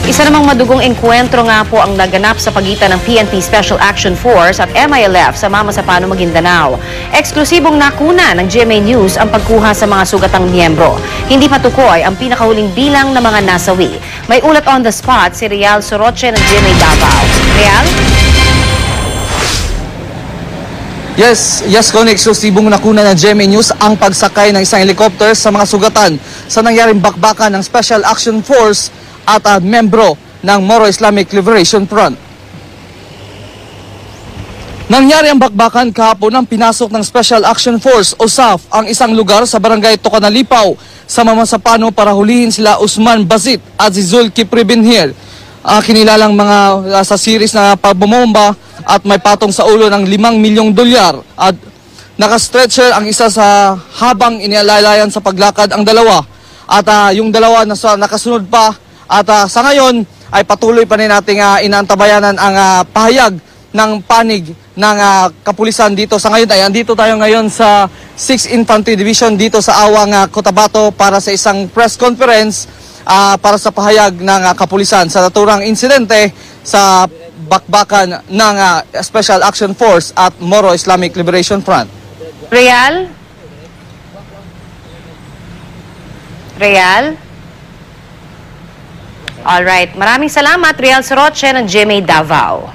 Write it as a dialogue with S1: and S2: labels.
S1: Isa namang madugong engkwentro nga po ang naganap sa pagitan ng PNP Special Action Force at MILF sa Mamasapano, Maguindanao. Eksklusibong nakuna ng GMA News ang pagkuha sa mga sugatang miyembro. Hindi patukoy ang pinakahuling bilang ng mga nasawi. May ulat on the spot si Real Soroche ng GMA Davao. Real?
S2: Yes, Connie, eksklusibong nakuna ng GMA News ang pagsakay ng isang helicopter sa mga sugatan sa nangyaring bakbakan ng Special Action Force at membro ng Moro Islamic Liberation Front. Nangyari ang bakbakan kahapon nang pinasok ng Special Action Force o SAF ang isang lugar sa barangay Tocanalipaw sa Mamasapano para hulihin sila Usman Bazit at si Zul Kipri Binhir. Kinilalang mga sa series na pagbomomba at may patong sa ulo ng 5 milyong dolyar at nakastretcher ang isa sa habang inialalayan sa paglakad ang dalawa at yung dalawa nakasunod pa at sa ngayon ay patuloy pa rin nating inaantabayanan ang pahayag ng panig ng kapulisan dito. Sa ngayon ay andito tayo ngayon sa 6th Infantry Division dito sa Awang Cotabato para sa isang press conference para sa pahayag ng kapulisan sa naturang insidente sa bakbakan ng Special Action Force at Moro Islamic Liberation Front.
S1: Real? Alright, maraming salamat Real Soroche ng GMA Davao.